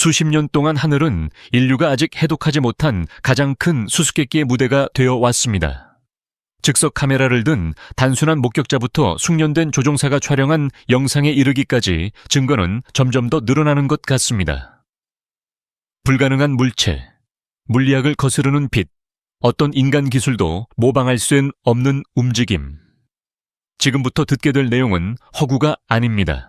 수십 년 동안 하늘은 인류가 아직 해독하지 못한 가장 큰 수수께끼의 무대가 되어 왔습니다. 즉석 카메라를 든 단순한 목격자부터 숙련된 조종사가 촬영한 영상에 이르기까지 증거는 점점 더 늘어나는 것 같습니다. 불가능한 물체, 물리학을 거스르는 빛, 어떤 인간 기술도 모방할 수 없는 움직임. 지금부터 듣게 될 내용은 허구가 아닙니다.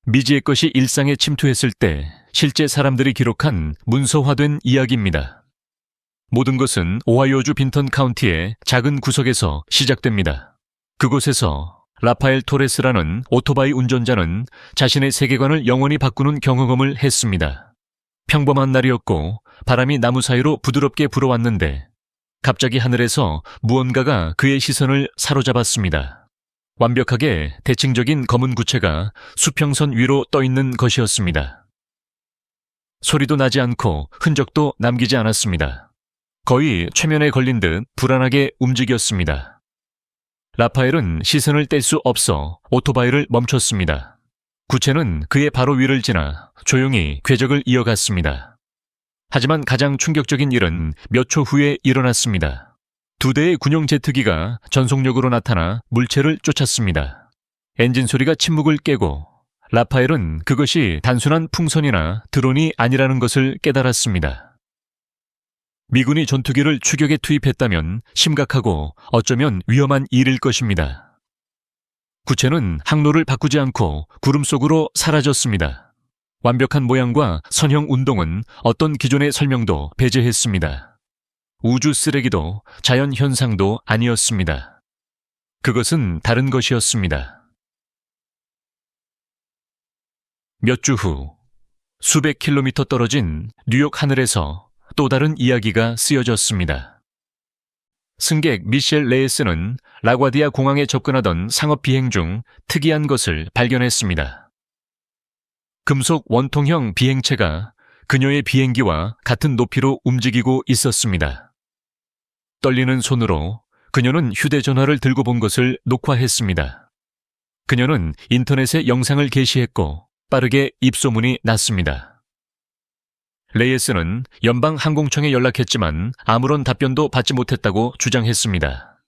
미지의 것이 일상에 침투했을 때 실제 사람들이 기록한 문서화된 이야기입니다. 모든 것은 오하이오주 빈턴 카운티의 작은 구석에서 시작됩니다. 그곳에서 라파엘 토레스라는 오토바이 운전자는 자신의 세계관을 영원히 바꾸는 경험을 했습니다. 평범한 날이었고 바람이 나무 사이로 부드럽게 불어왔는데 갑자기 하늘에서 무언가가 그의 시선을 사로잡았습니다. 완벽하게 대칭적인 검은 구체가 수평선 위로 떠있는 것이었습니다. 소리도 나지 않고 흔적도 남기지 않았습니다. 거의 최면에 걸린 듯 불안하게 움직였습니다. 라파엘은 시선을 뗄 수 없어 오토바이를 멈췄습니다. 구체는 그의 바로 위를 지나 조용히 궤적을 이어갔습니다. 하지만 가장 충격적인 일은 몇 초 후에 일어났습니다. 두 대의 군용 제트기가 전속력으로 나타나 물체를 쫓았습니다. 엔진 소리가 침묵을 깨고 라파엘은 그것이 단순한 풍선이나 드론이 아니라는 것을 깨달았습니다. 미군이 전투기를 추격에 투입했다면 심각하고 어쩌면 위험한 일일 것입니다. 구체는 항로를 바꾸지 않고 구름 속으로 사라졌습니다. 완벽한 모양과 선형 운동은 어떤 기존의 설명도 배제했습니다. 우주 쓰레기도 자연 현상도 아니었습니다. 그것은 다른 것이었습니다. 몇 주 후, 수백 킬로미터 떨어진 뉴욕 하늘에서 또 다른 이야기가 쓰여졌습니다. 승객 미셸 레이스는 라과디아 공항에 접근하던 상업 비행 중 특이한 것을 발견했습니다. 금속 원통형 비행체가 그녀의 비행기와 같은 높이로 움직이고 있었습니다. 떨리는 손으로 그녀는 휴대전화를 들고 본 것을 녹화했습니다. 그녀는 인터넷에 영상을 게시했고 빠르게 입소문이 났습니다. 레이스는 연방항공청에 연락했지만 아무런 답변도 받지 못했다고 주장했습니다.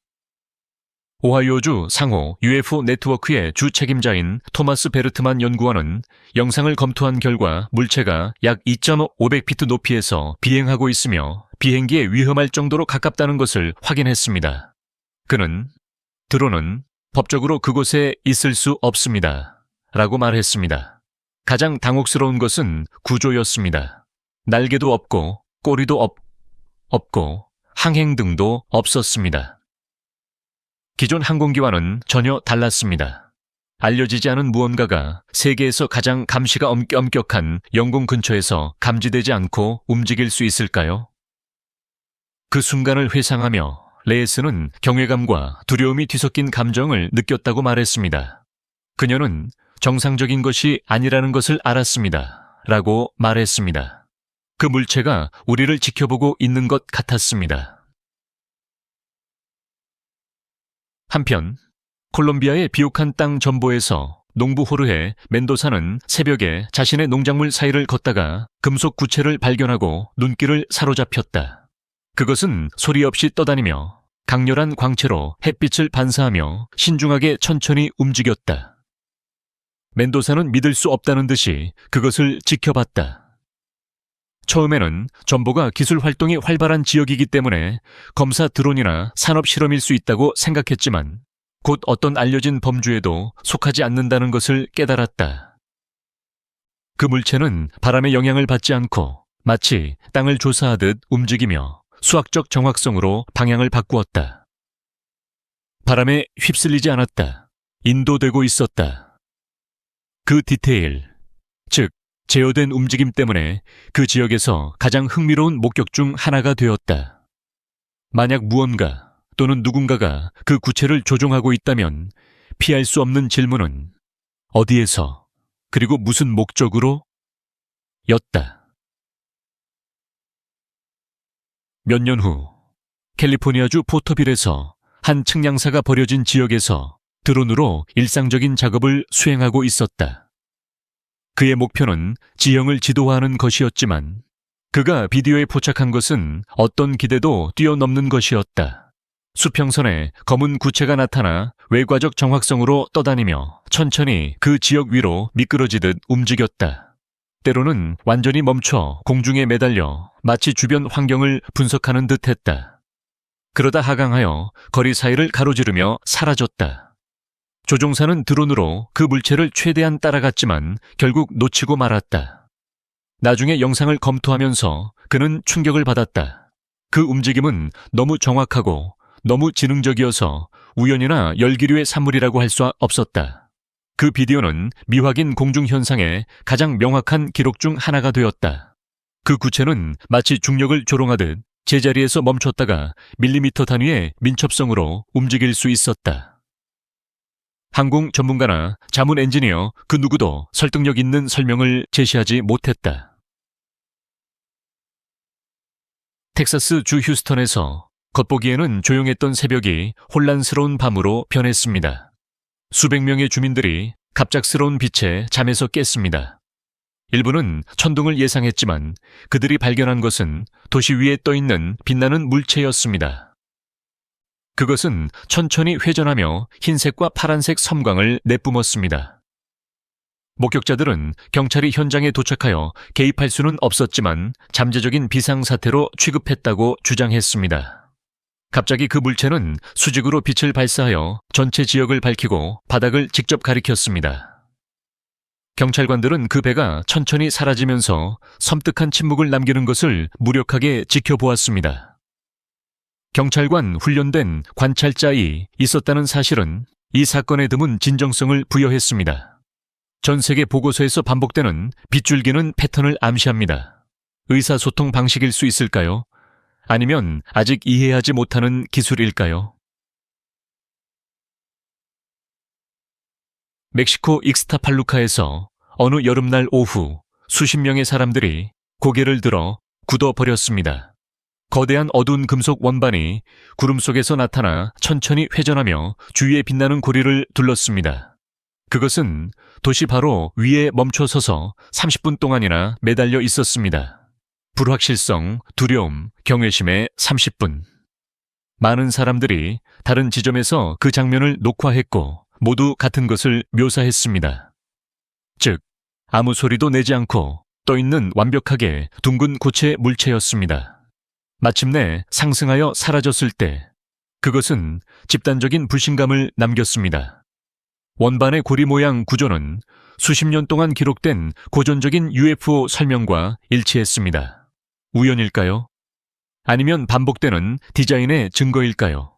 오하이오주 상호 UFO 네트워크의 주 책임자인 토마스 베르트만 연구원은 영상을 검토한 결과 물체가 약 2.500피트 높이에서 비행하고 있으며 비행기에 위험할 정도로 가깝다는 것을 확인했습니다. 그는 드론은 법적으로 그곳에 있을 수 없습니다. 라고 말했습니다. 가장 당혹스러운 것은 구조였습니다. 날개도 없고 꼬리도 없고 항행등도 없었습니다. 기존 항공기와는 전혀 달랐습니다. 알려지지 않은 무언가가 세계에서 가장 감시가 엄격한 영공 근처에서 감지되지 않고 움직일 수 있을까요? 그 순간을 회상하며 레이스는 경외감과 두려움이 뒤섞인 감정을 느꼈다고 말했습니다. 그녀는 정상적인 것이 아니라는 것을 알았습니다. 라고 말했습니다. 그 물체가 우리를 지켜보고 있는 것 같았습니다. 한편 콜롬비아의 비옥한 땅 전보에서 농부 호르헤 멘도사는 새벽에 자신의 농작물 사이를 걷다가 금속 구체를 발견하고 눈길을 사로잡혔다. 그것은 소리 없이 떠다니며 강렬한 광채로 햇빛을 반사하며 신중하게 천천히 움직였다. 멘도사는 믿을 수 없다는 듯이 그것을 지켜봤다. 처음에는 전보가 기술 활동이 활발한 지역이기 때문에 검사 드론이나 산업 실험일 수 있다고 생각했지만 곧 어떤 알려진 범주에도 속하지 않는다는 것을 깨달았다. 그 물체는 바람의 영향을 받지 않고 마치 땅을 조사하듯 움직이며 수학적 정확성으로 방향을 바꾸었다. 바람에 휩쓸리지 않았다. 인도되고 있었다. 그 디테일, 즉 제어된 움직임 때문에 그 지역에서 가장 흥미로운 목격 중 하나가 되었다. 만약 무언가 또는 누군가가 그 구체를 조종하고 있다면 피할 수 없는 질문은 어디에서 그리고 무슨 목적으로? 였다. 몇 년 후 캘리포니아주 포터빌에서 한 측량사가 버려진 지역에서 드론으로 일상적인 작업을 수행하고 있었다. 그의 목표는 지형을 지도화하는 것이었지만 그가 비디오에 포착한 것은 어떤 기대도 뛰어넘는 것이었다. 수평선에 검은 구체가 나타나 외과적 정확성으로 떠다니며 천천히 그 지역 위로 미끄러지듯 움직였다. 때로는 완전히 멈춰 공중에 매달려 마치 주변 환경을 분석하는 듯 했다. 그러다 하강하여 거리 사이를 가로지르며 사라졌다. 조종사는 드론으로 그 물체를 최대한 따라갔지만 결국 놓치고 말았다. 나중에 영상을 검토하면서 그는 충격을 받았다. 그 움직임은 너무 정확하고 너무 지능적이어서 우연이나 열기류의 산물이라고 할 수 없었다. 그 비디오는 미확인 공중 현상의 가장 명확한 기록 중 하나가 되었다. 그 구체는 마치 중력을 조롱하듯 제자리에서 멈췄다가 밀리미터 단위의 민첩성으로 움직일 수 있었다. 항공 전문가나 자문 엔지니어 그 누구도 설득력 있는 설명을 제시하지 못했다. 텍사스 주 휴스턴에서 겉보기에는 조용했던 새벽이 혼란스러운 밤으로 변했습니다. 수백 명의 주민들이 갑작스러운 빛에 잠에서 깼습니다. 일부는 천둥을 예상했지만 그들이 발견한 것은 도시 위에 떠있는 빛나는 물체였습니다. 그것은 천천히 회전하며 흰색과 파란색 섬광을 내뿜었습니다. 목격자들은 경찰이 현장에 도착하여 개입할 수는 없었지만 잠재적인 비상사태로 취급했다고 주장했습니다. 갑자기 그 물체는 수직으로 빛을 발사하여 전체 지역을 밝히고 바닥을 직접 가리켰습니다. 경찰관들은 그 배가 천천히 사라지면서 섬뜩한 침묵을 남기는 것을 무력하게 지켜보았습니다. 경찰관 훈련된 관찰자이 있었다는 사실은 이 사건에 드문 진정성을 부여했습니다. 전 세계 보고서에서 반복되는 빗줄기는 패턴을 암시합니다. 의사소통 방식일 수 있을까요? 아니면 아직 이해하지 못하는 기술일까요? 멕시코 익스타팔루카에서 어느 여름날 오후 수십 명의 사람들이 고개를 들어 굳어버렸습니다. 거대한 어두운 금속 원반이 구름 속에서 나타나 천천히 회전하며 주위에 빛나는 고리를 둘렀습니다. 그것은 도시 바로 위에 멈춰서서 30분 동안이나 매달려 있었습니다. 불확실성, 두려움, 경외심에 30분. 많은 사람들이 다른 지점에서 그 장면을 녹화했고 모두 같은 것을 묘사했습니다. 즉, 아무 소리도 내지 않고 떠있는 완벽하게 둥근 고체 물체였습니다. 마침내 상승하여 사라졌을 때 그것은 집단적인 불신감을 남겼습니다. 원반의 고리 모양 구조는 수십 년 동안 기록된 고전적인 UFO 설명과 일치했습니다. 우연일까요? 아니면 반복되는 디자인의 증거일까요?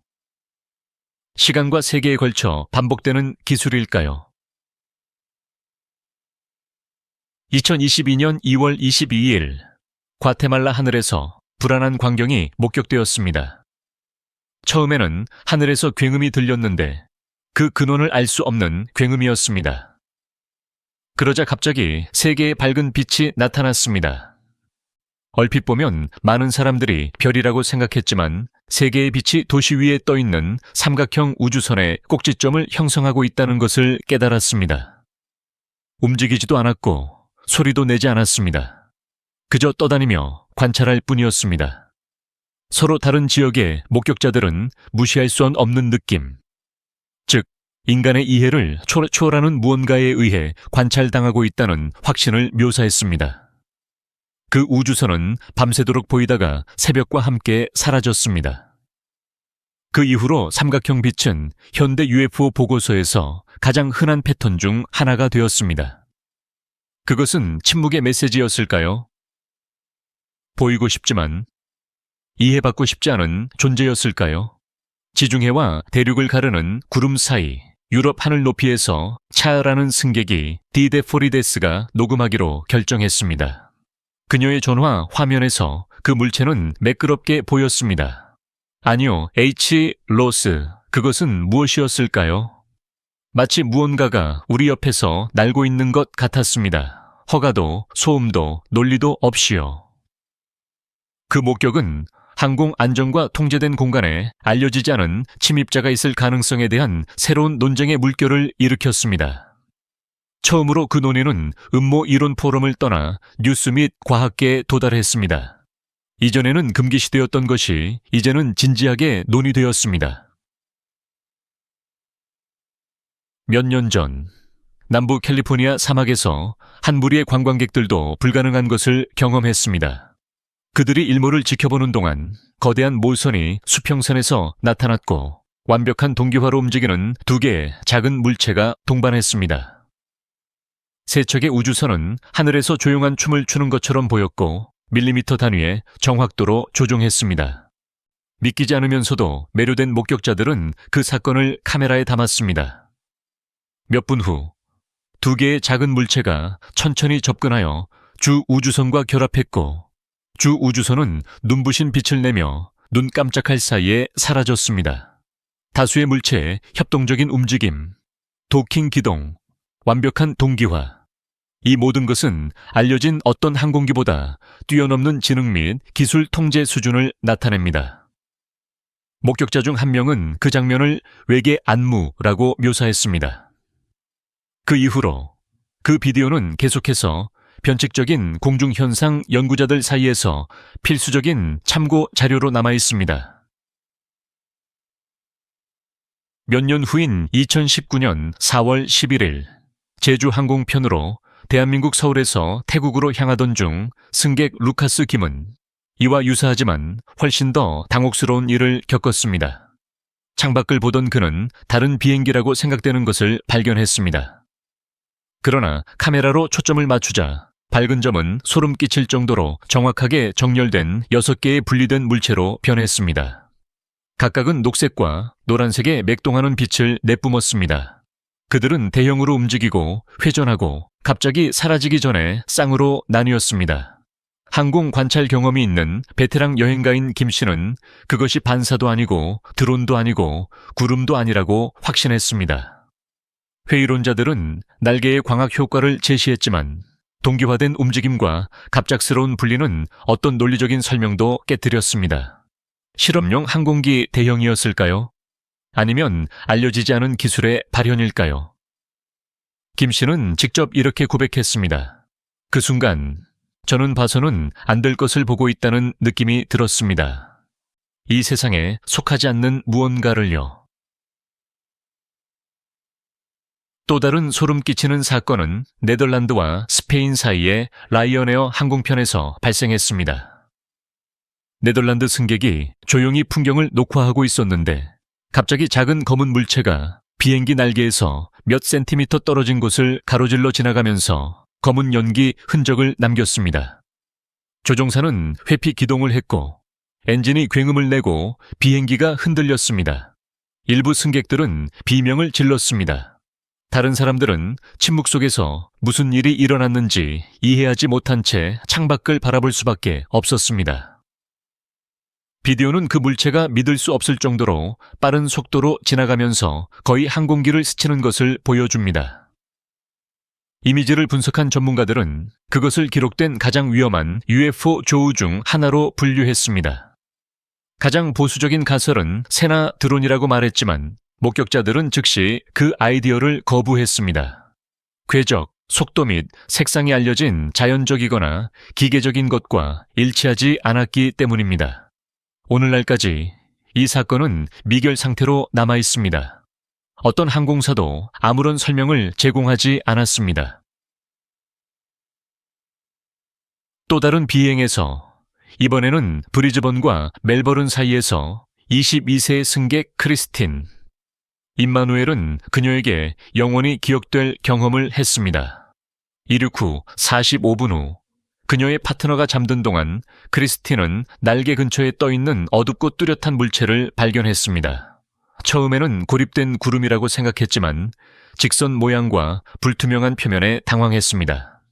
시간과 세계에 걸쳐 반복되는 기술일까요? 2022년 2월 22일, 과테말라 하늘에서 불안한 광경이 목격되었습니다. 처음에는 하늘에서 굉음이 들렸는데 그 근원을 알 수 없는 굉음이었습니다. 그러자 갑자기 세 개의 밝은 빛이 나타났습니다. 얼핏 보면 많은 사람들이 별이라고 생각했지만 세 개의 빛이 도시 위에 떠있는 삼각형 우주선의 꼭지점을 형성하고 있다는 것을 깨달았습니다. 움직이지도 않았고 소리도 내지 않았습니다. 그저 떠다니며 관찰할 뿐이었습니다. 서로 다른 지역의 목격자들은 무시할 수 없는 느낌, 즉 인간의 이해를 초월하는 무언가에 의해 관찰당하고 있다는 확신을 묘사했습니다. 그 우주선은 밤새도록 보이다가 새벽과 함께 사라졌습니다. 그 이후로 삼각형 빛은 현대 UFO 보고서에서 가장 흔한 패턴 중 하나가 되었습니다. 그것은 침묵의 메시지였을까요? 보이고 싶지만 이해받고 싶지 않은 존재였을까요? 지중해와 대륙을 가르는 구름 사이 유럽 하늘 높이에서 차라는 승객이 디데 포리데스가 녹음하기로 결정했습니다. 그녀의 전화 화면에서 그 물체는 매끄럽게 보였습니다. 아니요, H. 로스, 그것은 무엇이었을까요? 마치 무언가가 우리 옆에서 날고 있는 것 같았습니다. 허가도, 소음도, 논리도 없이요. 그 목격은 항공 안전과 통제된 공간에 알려지지 않은 침입자가 있을 가능성에 대한 새로운 논쟁의 물결을 일으켰습니다. 처음으로 그 논의는 음모 이론 포럼을 떠나 뉴스 및 과학계에 도달했습니다. 이전에는 금기시되었던 것이 이제는 진지하게 논의되었습니다. 몇 년 전, 남부 캘리포니아 사막에서 한 무리의 관광객들도 불가능한 것을 경험했습니다. 그들이 일몰을 지켜보는 동안 거대한 모선이 수평선에서 나타났고 완벽한 동기화로 움직이는 두 개의 작은 물체가 동반했습니다. 세척의 우주선은 하늘에서 조용한 춤을 추는 것처럼 보였고 밀리미터 단위의 정확도로 조종했습니다. 믿기지 않으면서도 매료된 목격자들은 그 사건을 카메라에 담았습니다. 몇 분 후, 두 개의 작은 물체가 천천히 접근하여 주 우주선과 결합했고 주 우주선은 눈부신 빛을 내며 눈 깜짝할 사이에 사라졌습니다. 다수의 물체의 협동적인 움직임, 도킹 기동, 완벽한 동기화. 이 모든 것은 알려진 어떤 항공기보다 뛰어넘는 지능 및 기술 통제 수준을 나타냅니다. 목격자 중 한 명은 그 장면을 외계 안무라고 묘사했습니다. 그 이후로 그 비디오는 계속해서 변칙적인 공중현상 연구자들 사이에서 필수적인 참고 자료로 남아 있습니다. 몇 년 후인 2019년 4월 11일 제주 항공편으로 대한민국 서울에서 태국으로 향하던 중 승객 루카스 김은 이와 유사하지만 훨씬 더 당혹스러운 일을 겪었습니다. 창밖을 보던 그는 다른 비행기라고 생각되는 것을 발견했습니다. 그러나 카메라로 초점을 맞추자 밝은 점은 소름 끼칠 정도로 정확하게 정렬된 6개의 분리된 물체로 변했습니다. 각각은 녹색과 노란색의 맥동하는 빛을 내뿜었습니다. 그들은 대형으로 움직이고 회전하고 갑자기 사라지기 전에 쌍으로 나뉘었습니다. 항공 관찰 경험이 있는 베테랑 여행가인 김 씨는 그것이 반사도 아니고 드론도 아니고 구름도 아니라고 확신했습니다. 회의론자들은 날개의 광학 효과를 제시했지만 동기화된 움직임과 갑작스러운 분리는 어떤 논리적인 설명도 깨뜨렸습니다. 실험용 항공기 대형이었을까요? 아니면 알려지지 않은 기술의 발현일까요? 김 씨는 직접 이렇게 고백했습니다. 그 순간 저는 봐서는 안 될 것을 보고 있다는 느낌이 들었습니다. 이 세상에 속하지 않는 무언가를요. 또 다른 소름 끼치는 사건은 네덜란드와 스페인 사이의 라이언에어 항공편에서 발생했습니다. 네덜란드 승객이 조용히 풍경을 녹화하고 있었는데 갑자기 작은 검은 물체가 비행기 날개에서 몇 센티미터 떨어진 곳을 가로질러 지나가면서 검은 연기 흔적을 남겼습니다. 조종사는 회피 기동을 했고 엔진이 굉음을 내고 비행기가 흔들렸습니다. 일부 승객들은 비명을 질렀습니다. 다른 사람들은 침묵 속에서 무슨 일이 일어났는지 이해하지 못한 채 창밖을 바라볼 수밖에 없었습니다. 비디오는 그 물체가 믿을 수 없을 정도로 빠른 속도로 지나가면서 거의 항공기를 스치는 것을 보여줍니다. 이미지를 분석한 전문가들은 그것을 기록된 가장 위험한 UFO 조우 중 하나로 분류했습니다. 가장 보수적인 가설은 새나 드론이라고 말했지만 목격자들은 즉시 그 아이디어를 거부했습니다. 궤적, 속도 및 색상이 알려진 자연적이거나 기계적인 것과 일치하지 않았기 때문입니다. 오늘날까지 이 사건은 미결 상태로 남아 있습니다. 어떤 항공사도 아무런 설명을 제공하지 않았습니다. 또 다른 비행에서 이번에는 브리즈번과 멜버른 사이에서 22세 승객 크리스틴 임마누엘은 그녀에게 영원히 기억될 경험을 했습니다. 이륙 후 45분 후 그녀의 파트너가 잠든 동안 크리스틴은 날개 근처에 떠있는 어둡고 뚜렷한 물체를 발견했습니다. 처음에는 고립된 구름이라고 생각했지만 직선 모양과 불투명한 표면에 당황했습니다.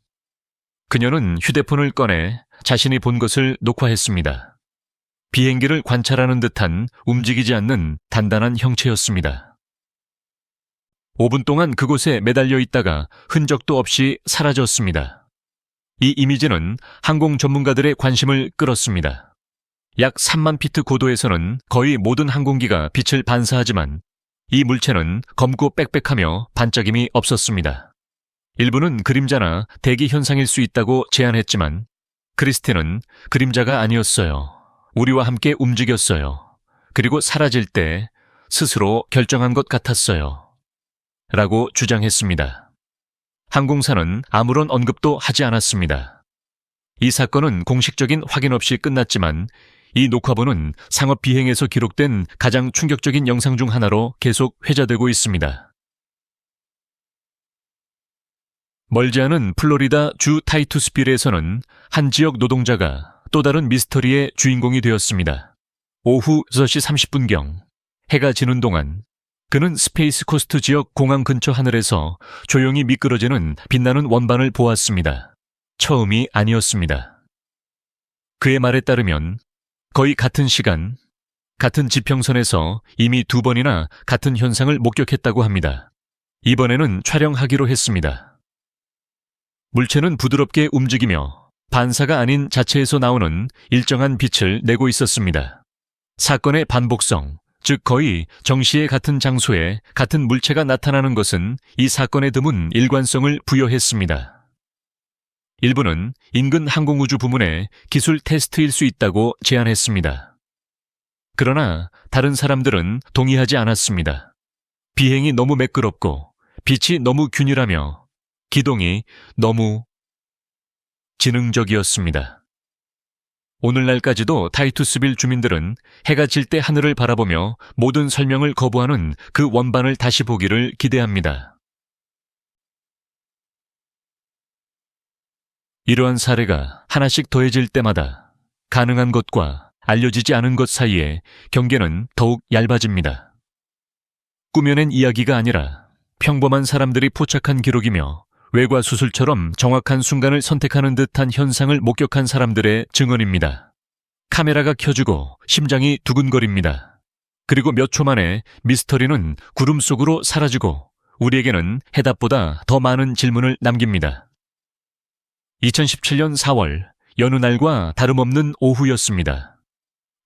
그녀는 휴대폰을 꺼내 자신이 본 것을 녹화했습니다. 비행기를 관찰하는 듯한 움직이지 않는 단단한 형체였습니다. 5분 동안 그곳에 매달려 있다가 흔적도 없이 사라졌습니다. 이 이미지는 항공 전문가들의 관심을 끌었습니다. 약 3만 피트 고도에서는 거의 모든 항공기가 빛을 반사하지만 이 물체는 검고 빽빽하며 반짝임이 없었습니다. 일부는 그림자나 대기 현상일 수 있다고 제안했지만 크리스틴은 그림자가 아니었어요. 우리와 함께 움직였어요. 그리고 사라질 때 스스로 결정한 것 같았어요. 라고 주장했습니다. 항공사는 아무런 언급도 하지 않았습니다. 이 사건은 공식적인 확인 없이 끝났지만 이 녹화본은 상업 비행에서 기록된 가장 충격적인 영상 중 하나로 계속 회자되고 있습니다. 멀지 않은 플로리다 주 타이투스빌에서는 한 지역 노동자가 또 다른 미스터리의 주인공이 되었습니다. 오후 6시 30분경 해가 지는 동안 그는 스페이스 코스트 지역 공항 근처 하늘에서 조용히 미끄러지는 빛나는 원반을 보았습니다. 처음이 아니었습니다. 그의 말에 따르면 거의 같은 시간, 같은 지평선에서 이미 2번이나 같은 현상을 목격했다고 합니다. 이번에는 촬영하기로 했습니다. 물체는 부드럽게 움직이며 반사가 아닌 자체에서 나오는 일정한 빛을 내고 있었습니다. 사건의 반복성, 즉 거의 정시에 같은 장소에 같은 물체가 나타나는 것은 이 사건에 드문 일관성을 부여했습니다. 일부는 인근 항공우주 부문의 기술 테스트일 수 있다고 제안했습니다. 그러나 다른 사람들은 동의하지 않았습니다. 비행이 너무 매끄럽고 빛이 너무 균일하며 기동이 너무 지능적이었습니다. 오늘날까지도 타이투스빌 주민들은 해가 질 때 하늘을 바라보며 모든 설명을 거부하는 그 원반을 다시 보기를 기대합니다. 이러한 사례가 하나씩 더해질 때마다 가능한 것과 알려지지 않은 것 사이에 경계는 더욱 얇아집니다. 꾸며낸 이야기가 아니라 평범한 사람들이 포착한 기록이며 외과수술처럼 정확한 순간을 선택하는 듯한 현상을 목격한 사람들의 증언입니다. 카메라가 켜지고 심장이 두근거립니다. 그리고 몇 초 만에 미스터리는 구름 속으로 사라지고 우리에게는 해답보다 더 많은 질문을 남깁니다. 2017년 4월 여느 날과 다름없는 오후였습니다.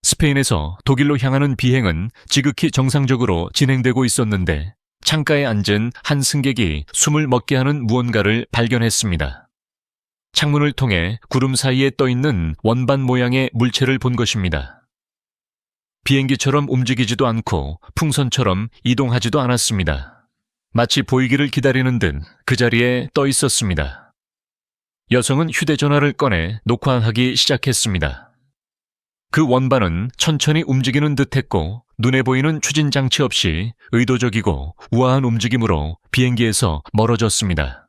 스페인에서 독일로 향하는 비행은 지극히 정상적으로 진행되고 있었는데 창가에 앉은 한 승객이 숨을 먹게 하는 무언가를 발견했습니다. 창문을 통해 구름 사이에 떠있는 원반 모양의 물체를 본 것입니다. 비행기처럼 움직이지도 않고 풍선처럼 이동하지도 않았습니다. 마치 보이기를 기다리는 듯 그 자리에 떠 있었습니다. 여성은 휴대전화를 꺼내 녹화하기 시작했습니다. 그 원반은 천천히 움직이는 듯했고 눈에 보이는 추진 장치 없이 의도적이고 우아한 움직임으로 비행기에서 멀어졌습니다.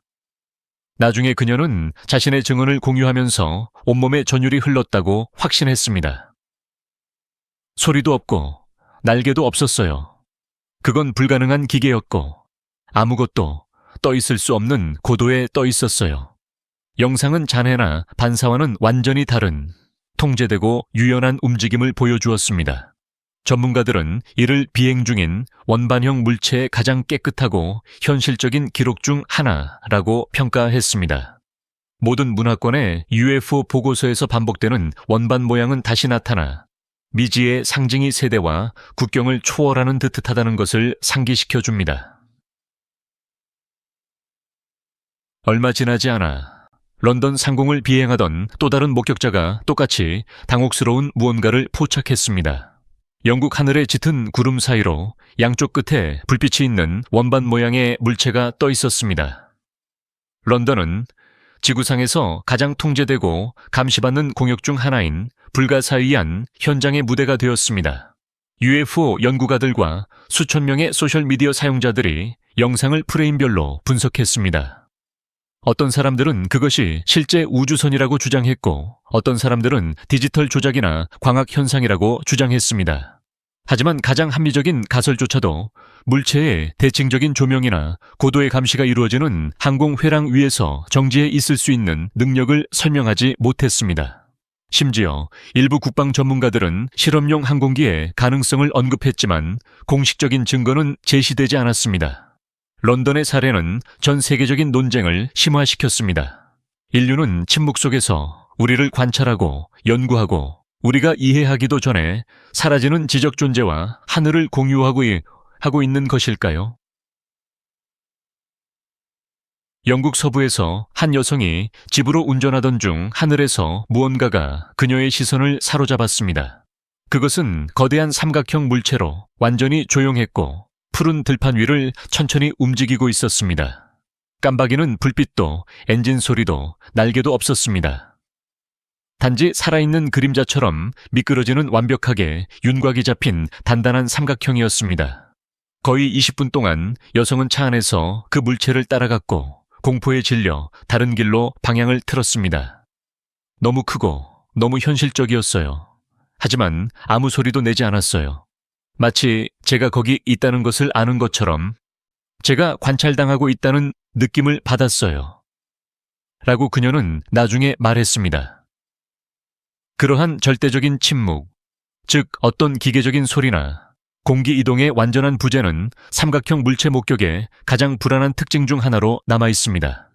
나중에 그녀는 자신의 증언을 공유하면서 온몸에 전율이 흘렀다고 확신했습니다. 소리도 없고 날개도 없었어요. 그건 불가능한 기계였고 아무것도 떠 있을 수 없는 고도에 떠 있었어요. 영상은 잔해나 반사와는 완전히 다른 통제되고 유연한 움직임을 보여주었습니다. 전문가들은 이를 비행 중인 원반형 물체의 가장 깨끗하고 현실적인 기록 중 하나라고 평가했습니다. 모든 문화권의 UFO 보고서에서 반복되는 원반 모양은 다시 나타나 미지의 상징이 세대와 국경을 초월하는 듯하다는 것을 상기시켜 줍니다. 얼마 지나지 않아 런던 상공을 비행하던 또 다른 목격자가 똑같이 당혹스러운 무언가를 포착했습니다. 영국 하늘에 짙은 구름 사이로 양쪽 끝에 불빛이 있는 원반 모양의 물체가 떠 있었습니다. 런던은 지구상에서 가장 통제되고 감시받는 공역 중 하나인 불가사의한 현장의 무대가 되었습니다. UFO 연구가들과 수천 명의 소셜미디어 사용자들이 영상을 프레임별로 분석했습니다. 어떤 사람들은 그것이 실제 우주선이라고 주장했고 어떤 사람들은 디지털 조작이나 광학 현상이라고 주장했습니다. 하지만 가장 합리적인 가설조차도 물체의 대칭적인 조명이나 고도의 감시가 이루어지는 항공 회랑 위에서 정지해 있을 수 있는 능력을 설명하지 못했습니다. 심지어 일부 국방 전문가들은 실험용 항공기의 가능성을 언급했지만 공식적인 증거는 제시되지 않았습니다. 런던의 사례는 전 세계적인 논쟁을 심화시켰습니다. 인류는 침묵 속에서 우리를 관찰하고 연구하고 우리가 이해하기도 전에 사라지는 지적 존재와 하늘을 공유하고 있는 것일까요? 영국 서부에서 한 여성이 집으로 운전하던 중 하늘에서 무언가가 그녀의 시선을 사로잡았습니다. 그것은 거대한 삼각형 물체로 완전히 조용했고 푸른 들판 위를 천천히 움직이고 있었습니다. 깜박이는 불빛도 엔진 소리도 날개도 없었습니다. 단지 살아있는 그림자처럼 미끄러지는 완벽하게 윤곽이 잡힌 단단한 삼각형이었습니다. 거의 20분 동안 여성은 차 안에서 그 물체를 따라갔고 공포에 질려 다른 길로 방향을 틀었습니다. 너무 크고 너무 현실적이었어요. 하지만 아무 소리도 내지 않았어요. 마치 제가 거기 있다는 것을 아는 것처럼 제가 관찰당하고 있다는 느낌을 받았어요. 라고 그녀는 나중에 말했습니다. 그러한 절대적인 침묵, 즉 어떤 기계적인 소리나 공기 이동의 완전한 부재는 삼각형 물체 목격의 가장 불안한 특징 중 하나로 남아 있습니다.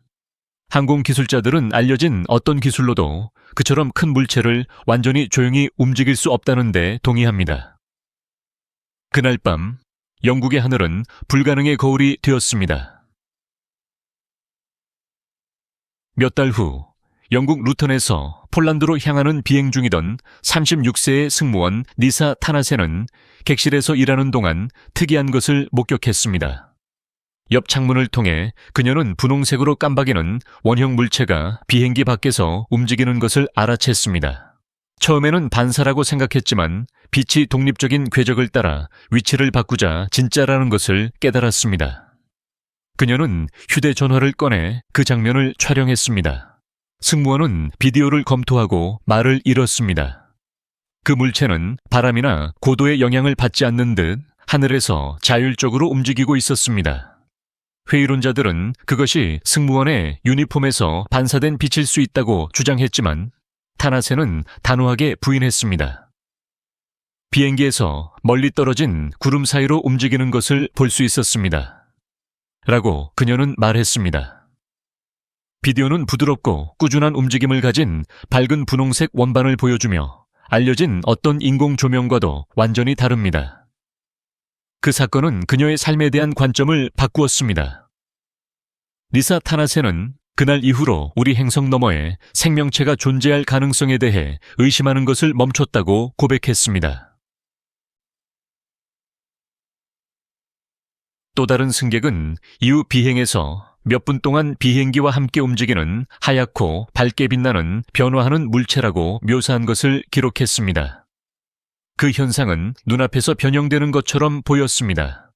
항공 기술자들은 알려진 어떤 기술로도 그처럼 큰 물체를 완전히 조용히 움직일 수 없다는 데 동의합니다. 그날 밤 영국의 하늘은 불가능의 거울이 되었습니다. 몇 달 후 영국 루턴에서 폴란드로 향하는 비행 중이던 36세의 승무원 니사 타나세는 객실에서 일하는 동안 특이한 것을 목격했습니다. 옆 창문을 통해 그녀는 분홍색으로 깜박이는 원형 물체가 비행기 밖에서 움직이는 것을 알아챘습니다. 처음에는 반사라고 생각했지만 빛이 독립적인 궤적을 따라 위치를 바꾸자 진짜라는 것을 깨달았습니다. 그녀는 휴대전화를 꺼내 그 장면을 촬영했습니다. 승무원은 비디오를 검토하고 말을 잃었습니다. 그 물체는 바람이나 고도의 영향을 받지 않는 듯 하늘에서 자율적으로 움직이고 있었습니다. 회의론자들은 그것이 승무원의 유니폼에서 반사된 빛일 수 있다고 주장했지만 타나세는 단호하게 부인했습니다. 비행기에서 멀리 떨어진 구름 사이로 움직이는 것을 볼 수 있었습니다. 라고 그녀는 말했습니다. 비디오는 부드럽고 꾸준한 움직임을 가진 밝은 분홍색 원반을 보여주며 알려진 어떤 인공 조명과도 완전히 다릅니다. 그 사건은 그녀의 삶에 대한 관점을 바꾸었습니다. 니사 타나세는 그날 이후로 우리 행성 너머에 생명체가 존재할 가능성에 대해 의심하는 것을 멈췄다고 고백했습니다. 또 다른 승객은 이후 비행에서 몇 분 동안 비행기와 함께 움직이는 하얗고 밝게 빛나는 변화하는 물체라고 묘사한 것을 기록했습니다. 그 현상은 눈앞에서 변형되는 것처럼 보였습니다.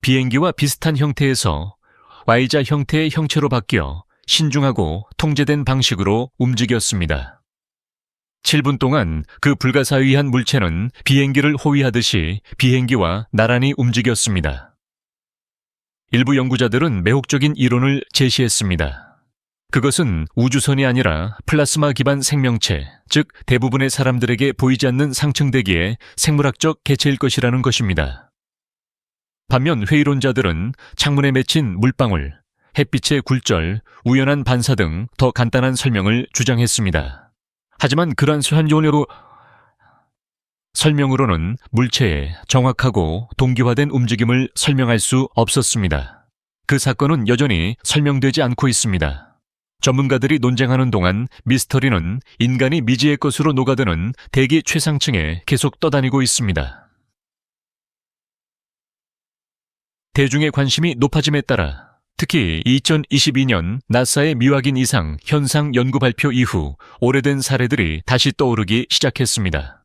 비행기와 비슷한 형태에서 Y자 형태의 형체로 바뀌어 신중하고 통제된 방식으로 움직였습니다. 7분 동안 그 불가사의한 물체는 비행기를 호위하듯이 비행기와 나란히 움직였습니다. 일부 연구자들은 매혹적인 이론을 제시했습니다. 그것은 우주선이 아니라 플라스마 기반 생명체, 즉 대부분의 사람들에게 보이지 않는 상층대기의 생물학적 개체일 것이라는 것입니다. 반면 회의론자들은 창문에 맺힌 물방울, 햇빛의 굴절, 우연한 반사 등 더 간단한 설명을 주장했습니다. 하지만 그러한 설명으로는 물체의 정확하고 동기화된 움직임을 설명할 수 없었습니다. 그 사건은 여전히 설명되지 않고 있습니다. 전문가들이 논쟁하는 동안 미스터리는 인간이 미지의 것으로 녹아드는 대기 최상층에 계속 떠다니고 있습니다. 대중의 관심이 높아짐에 따라 특히 2022년 나사의 미확인 이상 현상 연구 발표 이후 오래된 사례들이 다시 떠오르기 시작했습니다.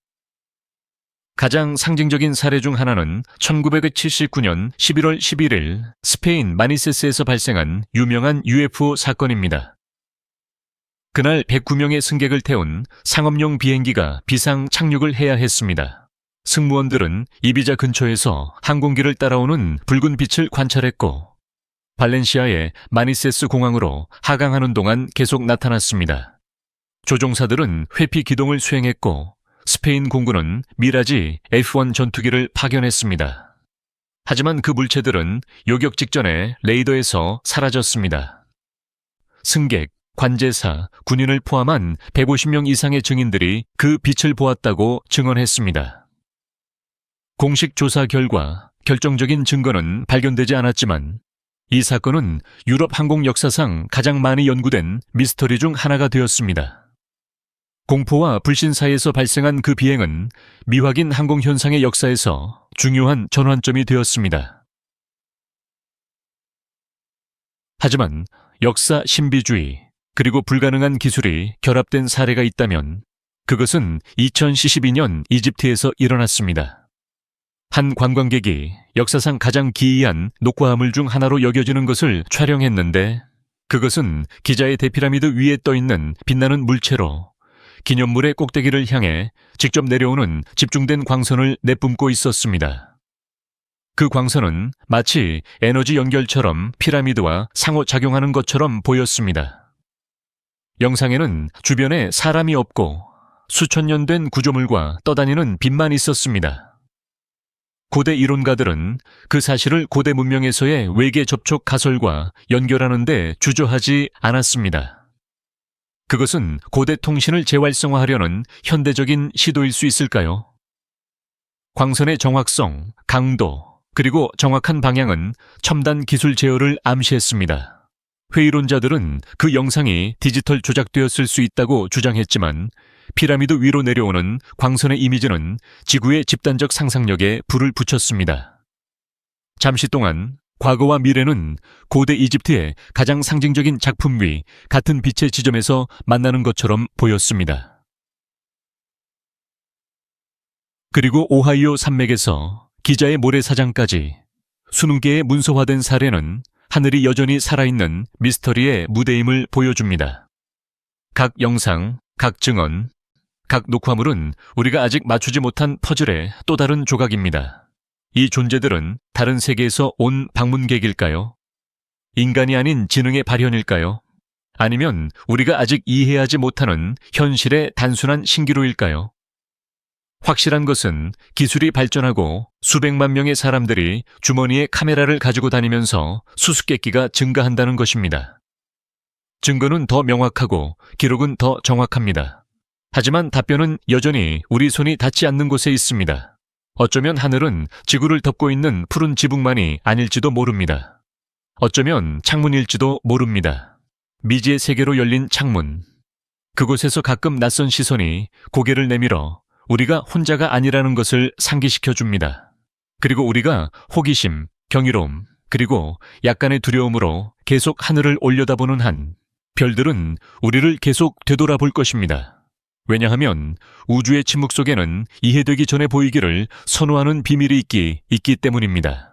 가장 상징적인 사례 중 하나는 1979년 11월 11일 스페인 마니세스에서 발생한 유명한 UFO 사건입니다. 그날 109명의 승객을 태운 상업용 비행기가 비상 착륙을 해야 했습니다. 승무원들은 이비자 근처에서 항공기를 따라오는 붉은 빛을 관찰했고 발렌시아의 마니세스 공항으로 하강하는 동안 계속 나타났습니다. 조종사들은 회피 기동을 수행했고 스페인 공군은 미라지 F-1 전투기를 파견했습니다. 하지만 그 물체들은 요격 직전에 레이더에서 사라졌습니다. 승객, 관제사, 군인을 포함한 150명 이상의 증인들이 그 빛을 보았다고 증언했습니다. 공식 조사 결과 결정적인 증거는 발견되지 않았지만 이 사건은 유럽 항공 역사상 가장 많이 연구된 미스터리 중 하나가 되었습니다. 공포와 불신 사이에서 발생한 그 비행은 미확인 항공 현상의 역사에서 중요한 전환점이 되었습니다. 하지만 역사 신비주의 그리고 불가능한 기술이 결합된 사례가 있다면 그것은 2012년 이집트에서 일어났습니다. 한 관광객이 역사상 가장 기이한 녹화화물 중 하나로 여겨지는 것을 촬영했는데 그것은 기자의 대피라미드 위에 떠있는 빛나는 물체로 기념물의 꼭대기를 향해 직접 내려오는 집중된 광선을 내뿜고 있었습니다. 그 광선은 마치 에너지 연결처럼 피라미드와 상호작용하는 것처럼 보였습니다. 영상에는 주변에 사람이 없고 수천 년 된 구조물과 떠다니는 빛만 있었습니다. 고대 이론가들은 그 사실을 고대 문명에서의 외계 접촉 가설과 연결하는 데 주저하지 않았습니다. 그것은 고대 통신을 재활성화하려는 현대적인 시도일 수 있을까요? 광선의 정확성, 강도, 그리고 정확한 방향은 첨단 기술 제어를 암시했습니다. 회의론자들은 그 영상이 디지털 조작되었을 수 있다고 주장했지만 피라미드 위로 내려오는 광선의 이미지는 지구의 집단적 상상력에 불을 붙였습니다. 잠시 동안 과거와 미래는 고대 이집트의 가장 상징적인 작품 위 같은 빛의 지점에서 만나는 것처럼 보였습니다. 그리고 오하이오 산맥에서 기자의 모래사장까지 수능계에 문서화된 사례는 하늘이 여전히 살아있는 미스터리의 무대임을 보여줍니다. 각 영상, 각 증언, 각 녹화물은 우리가 아직 맞추지 못한 퍼즐의 또 다른 조각입니다. 이 존재들은 다른 세계에서 온 방문객일까요? 인간이 아닌 지능의 발현일까요? 아니면 우리가 아직 이해하지 못하는 현실의 단순한 신기루일까요? 확실한 것은 기술이 발전하고 수백만 명의 사람들이 주머니에 카메라를 가지고 다니면서 수수께끼가 증가한다는 것입니다. 증거는 더 명확하고 기록은 더 정확합니다. 하지만 답변은 여전히 우리 손이 닿지 않는 곳에 있습니다. 어쩌면 하늘은 지구를 덮고 있는 푸른 지붕만이 아닐지도 모릅니다. 어쩌면 창문일지도 모릅니다. 미지의 세계로 열린 창문. 그곳에서 가끔 낯선 시선이 고개를 내밀어 우리가 혼자가 아니라는 것을 상기시켜 줍니다. 그리고 우리가 호기심, 경이로움, 그리고 약간의 두려움으로 계속 하늘을 올려다보는 한 별들은 우리를 계속 되돌아볼 것입니다. 왜냐하면 우주의 침묵 속에는 이해되기 전에 보이기를 선호하는 비밀이 있기 때문입니다.